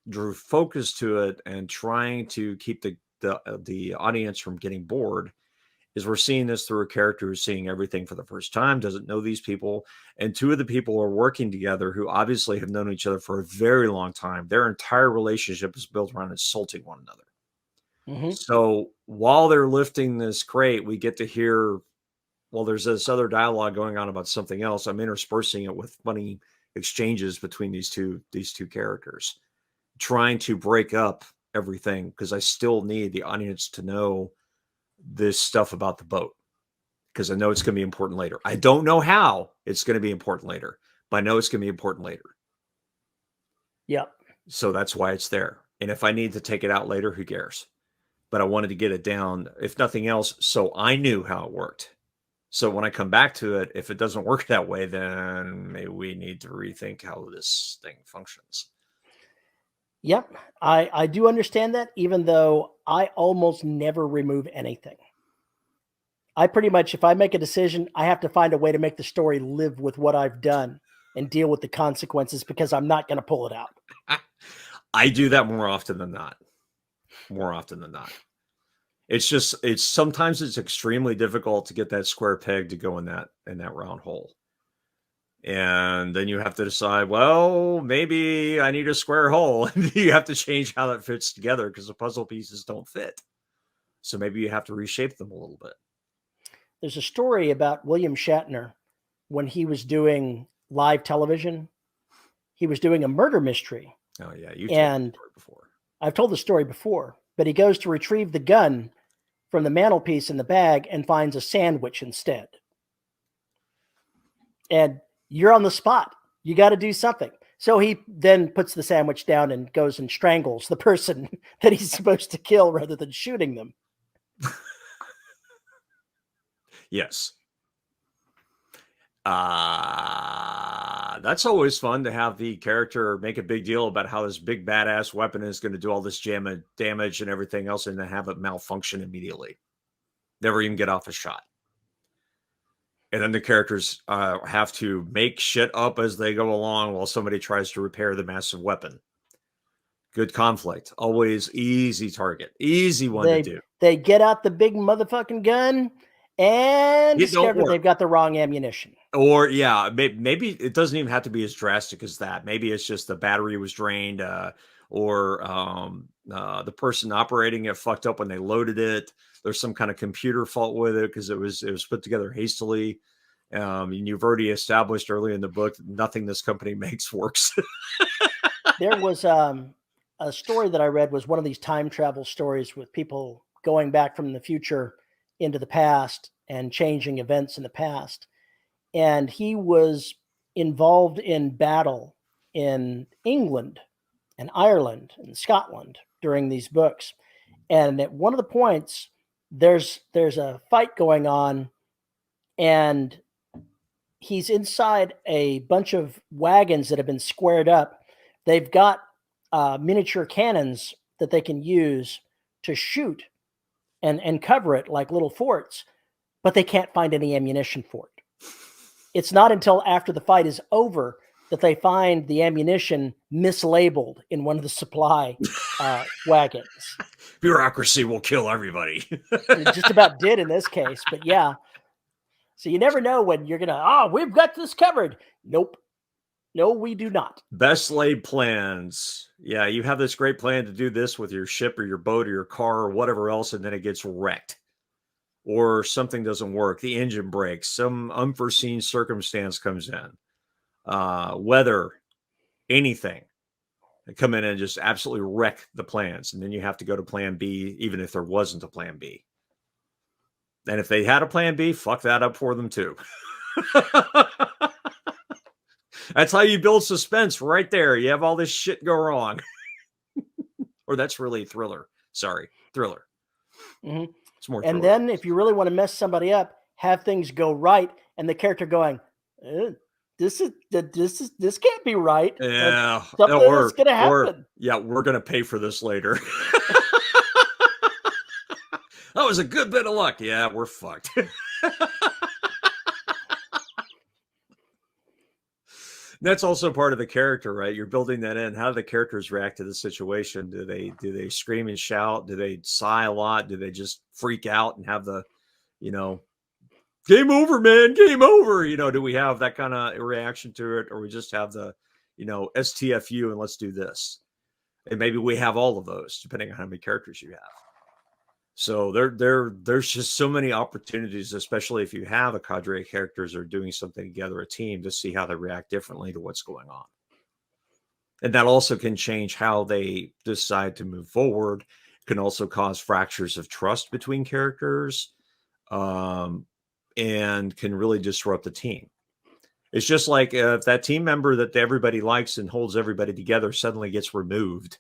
drew focus to it, and trying to keep the audience from getting bored, is we're seeing this through a character who's seeing everything for the first time, doesn't know these people, and two of the people are working together who obviously have known each other for a very long time. Their entire relationship is built around insulting one another. Mm-hmm. So while they're lifting this crate, we get to hear, well, there's this other dialogue going on about something else. I'm interspersing it with funny exchanges between these two characters, trying to break up everything, because I still need the audience to know this stuff about the boat, because I know it's going to be important later. I don't know how it's going to be important later, but I know it's going to be important later. Yep. So that's why it's there. And if I need to take it out later, who cares? But I wanted to get it down, if nothing else, so I knew how it worked. So when I come back to it, if it doesn't work that way, then maybe we need to rethink how this thing functions. Yep. I do understand that, even though I almost never remove anything. I pretty much, if I make a decision, I have to find a way to make the story live with what I've done and deal with the consequences, because I'm not going to pull it out. I do that more often than not. It's sometimes it's extremely difficult to get that square peg to go in that round hole. And then you have to decide, well, maybe I need a square hole. And you have to change how that fits together because the puzzle pieces don't fit. So maybe you have to reshape them a little bit. There's a story about William Shatner when he was doing live television. He was doing a murder mystery. Oh, yeah. You've told the story before. I've told the story before, but he goes to retrieve the gun from the mantelpiece in the bag and finds a sandwich instead. And you're on the spot. You got to do something. So he then puts the sandwich down and goes and strangles the person that he's supposed to kill rather than shooting them. Yes. That's always fun to have the character make a big deal about how this big badass weapon is going to do all this damage and everything else, and then have it malfunction immediately. Never even get off a shot. And then the characters have to make shit up as they go along while somebody tries to repair the massive weapon. Good conflict. Always easy target. Easy one to do. They get out the big motherfucking gun and discover they've got the wrong ammunition. Or, yeah, maybe it doesn't even have to be as drastic as that. Maybe it's just the battery was drained or the person operating it fucked up when they loaded it. There's some kind of computer fault with it because it was put together hastily. And you've already established early in the book that nothing this company makes works. There was a story that I read was one of these time travel stories with people going back from the future into the past and changing events in the past. And he was involved in battle in England and Ireland and Scotland during these books. And at one of the points, there's a fight going on, and he's inside a bunch of wagons that have been squared up. They've got miniature cannons that they can use to shoot and cover it like little forts, but they can't find any ammunition for it. It's not until after the fight is over that they find the ammunition mislabeled in one of the supply wagons. Bureaucracy will kill everybody. It just about did in this case, but yeah. So you never know when you're going to, we've got this covered. Nope. No, we do not. Best laid plans. Yeah, you have this great plan to do this with your ship or your boat or your car or whatever else, and then it gets wrecked. Or something doesn't work. The engine breaks. Some unforeseen circumstance comes in. Weather, anything. They come in and just absolutely wreck the plans. And then you have to go to plan B, even if there wasn't a plan B. And if they had a plan B, fuck that up for them too. That's how you build suspense right there. You have all this shit go wrong. Or that's really Thriller. Sorry, Thriller. Mm-hmm. It's more and Thriller. Then if you really want to mess somebody up, have things go right, and the character going, this can't be right. Yeah, something's gonna happen. We're gonna pay for this later. That was a good bit of luck. Yeah, we're fucked. That's also part of the character, right? You're building that in. How do the characters react to the situation? Do they scream and shout? Do they sigh a lot? Do they just freak out and have the, game over, man, game over? Do we have that kind of reaction to it, or we just have the, STFU and let's do this? And maybe we have all of those, depending on how many characters you have. So there's just so many opportunities, especially if you have a cadre of characters that are doing something together, a team, to see how they react differently to what's going on. And that also can change how they decide to move forward. It can also cause fractures of trust between characters, and can really disrupt the team. It's just like if that team member that everybody likes and holds everybody together suddenly gets removed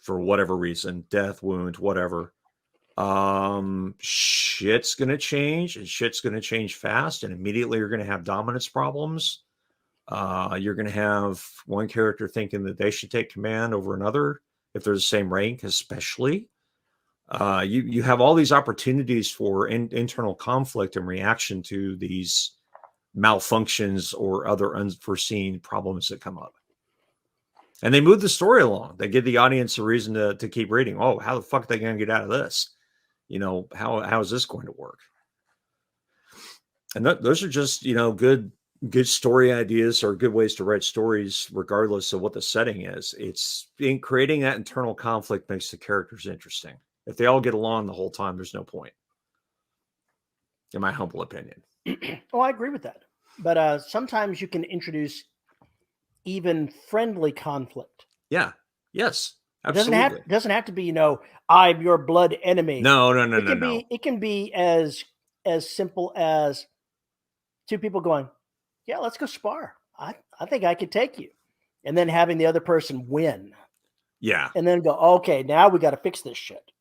for whatever reason, death, wound, whatever. Shit's gonna change, and shit's gonna change fast, and immediately you're gonna have dominance problems. You're gonna have one character thinking that they should take command over another if they're the same rank, especially. You have all these opportunities for internal conflict and reaction to these malfunctions or other unforeseen problems that come up. And they move the story along. They give the audience a reason to keep reading. Oh, how the fuck are they going to get out of this? How is this going to work? And those are just, good good story ideas are good ways to write stories, regardless of what the setting is. It's in creating that internal conflict makes the characters interesting. If they all get along the whole time, there's no point, in my humble opinion. Oh, I agree with that. But sometimes you can introduce even friendly conflict. Yeah. Yes. It Absolutely. doesn't have to be, I'm your blood enemy. No. It can be as simple as two people going, yeah, let's go spar. I think I could take you. And then having the other person win. Yeah. And then go, okay, now we got to fix this shit.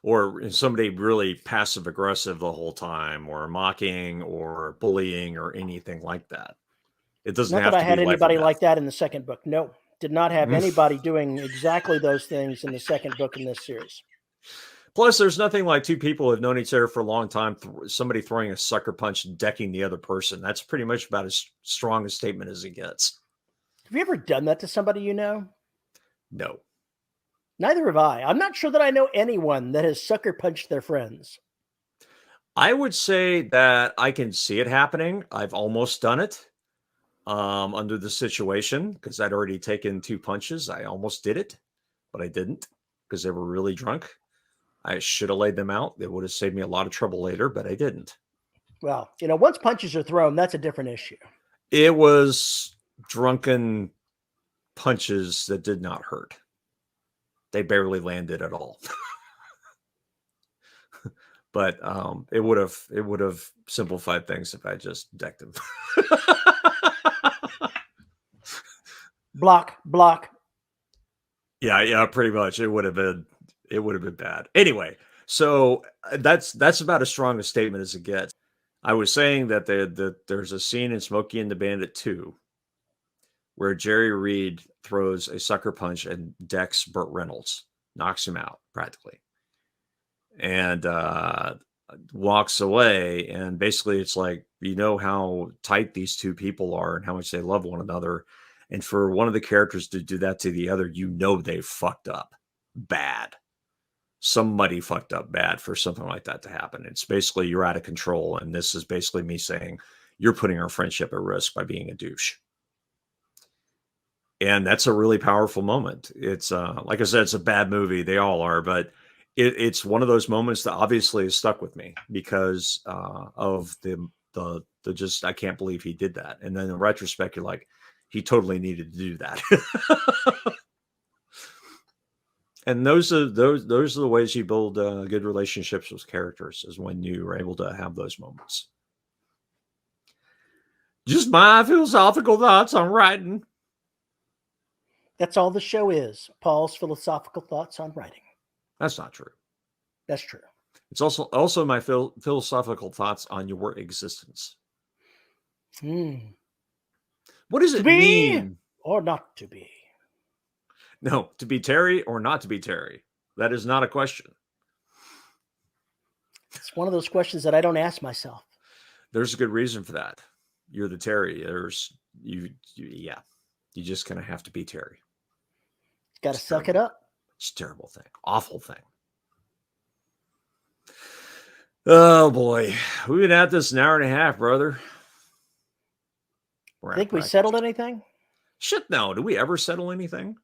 Or somebody really passive aggressive the whole time, or mocking or bullying or anything like that. It doesn't Not have that I to had be life or anybody death. like that in the second book. No, did not have anybody doing exactly those things in the second book in this series. Plus, there's nothing like two people who have known each other for a long time, somebody throwing a sucker punch and decking the other person. That's pretty much about as strong a statement as it gets. Have you ever done that to somebody you know? No. Neither have I. I'm not sure that I know anyone that has sucker punched their friends. I would say that I can see it happening. I've almost done it under the situation because I'd already taken 2 punches. I almost did it, but I didn't because they were really drunk. I should have laid them out. It would have saved me a lot of trouble later, but I didn't. Well, once punches are thrown, that's a different issue. It was drunken punches that did not hurt. They barely landed at all. But it would have simplified things if I just decked him. Block. Yeah, pretty much. It would have been bad. Anyway, so that's about as strong a statement as it gets. I was saying that there's a scene in Smokey and the Bandit 2 where Jerry Reed throws a sucker punch and decks Burt Reynolds, knocks him out practically, and walks away. And basically it's like, how tight these two people are and how much they love one another. And for one of the characters to do that to the other, they fucked up bad. Somebody fucked up bad for something like that to happen. It's basically, you're out of control. And this is basically me saying, you're putting our friendship at risk by being a douche. And that's a really powerful moment. It's like I said, it's a bad movie. They all are, but it's one of those moments that obviously has stuck with me because of the just, I can't believe he did that. And then in retrospect, you're like, he totally needed to do that. And those are the ways you build good relationships with characters, is when you are able to have those moments. Just my philosophical thoughts on writing. That's all the show is. Paul's philosophical thoughts on writing. That's not true. That's true. It's also my philosophical thoughts on your existence. What does it mean? Or not to be? No, to be Terry or not to be Terry. That is not a question. It's one of those questions that I don't ask myself. There's a good reason for that. You're the Terry. You just kind of have to be Terry. Got to suck it up. It's a terrible thing. Awful thing. Oh boy. We've been at this an hour and a half, brother. Think we settled anything? Shit, no. Do we ever settle anything?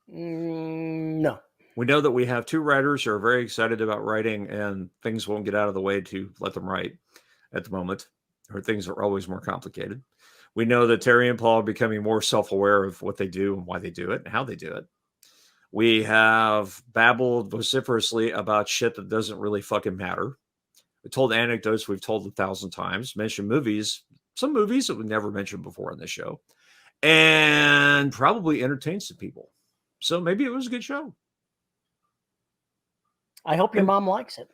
No. We know that we have 2 writers who are very excited about writing, and things won't get out of the way to let them write at the moment, or things are always more complicated. We know that Terry and Paul are becoming more self-aware of what they do and why they do it and how they do it. We have babbled vociferously about shit that doesn't really fucking matter. We told anecdotes we've told 1,000 times, mentioned movies, some movies that we've never mentioned before on this show, and probably entertained some people. So maybe it was a good show. I hope your mom likes it.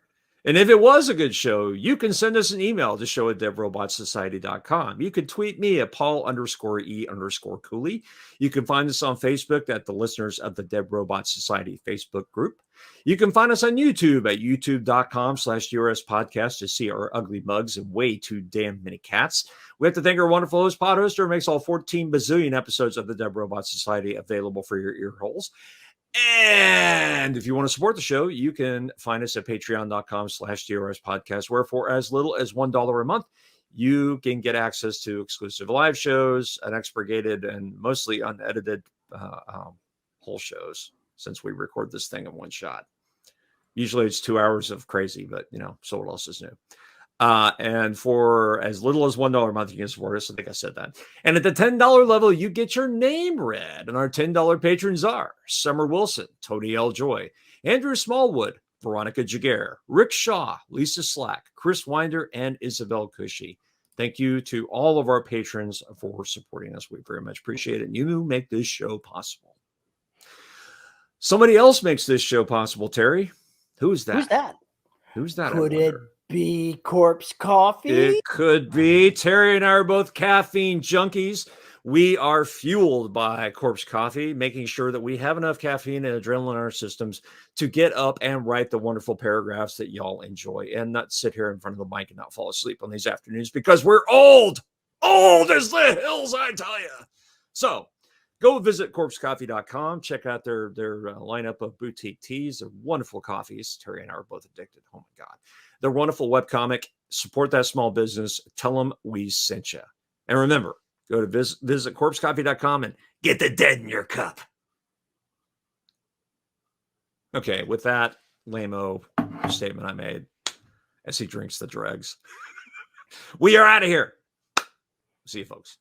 And if it was a good show, you can send us an email to show@devrobotsociety.com. You can tweet me at Paul_E_Cooley. You can find us on Facebook at the Listeners of the Dev Robot Society Facebook group. You can find us on YouTube at youtube.com/DRS podcast to see our ugly mugs and way too damn many cats. We have to thank our wonderful host, pod hoster, who makes all 14 bazillion episodes of the Dev Robot Society available for your ear holes. And if you want to support the show, you can find us at patreon.com/DRS podcast, where for as little as $1 a month, you can get access to exclusive live shows, unexpurgated and mostly unedited whole shows, since we record this thing in one shot. Usually it's 2 hours of crazy, but so what else is new? And for as little as $1 a month, you can support us. I think I said that. And at the $10 level, you get your name read. And our $10 patrons are Summer Wilson, Tony L. Joy, Andrew Smallwood, Veronica Jaguar, Rick Shaw, Lisa Slack, Chris Winder, and Isabel Cushy. Thank you to all of our patrons for supporting us. We very much appreciate it. And you make this show possible. Somebody else makes this show possible, Terry. Who's that? Who's that? Who's that? Could it be Corpse Coffee? It could be. Terry and I are both caffeine junkies. We are fueled by Corpse Coffee, making sure that we have enough caffeine and adrenaline in our systems to get up and write the wonderful paragraphs that y'all enjoy, and not sit here in front of the mic and not fall asleep on these afternoons because we're old as the hills, I tell you. So go visit corpsecoffee.com. Check out their lineup of boutique teas. They're wonderful coffees. Terry and I are both addicted. Oh my God. They're wonderful webcomic. Support that small business. Tell them we sent you. And remember, go to visit corpsecoffee.com and get the dead in your cup. Okay, with that lame-o statement I made as he drinks the dregs, we are out of here. See you, folks.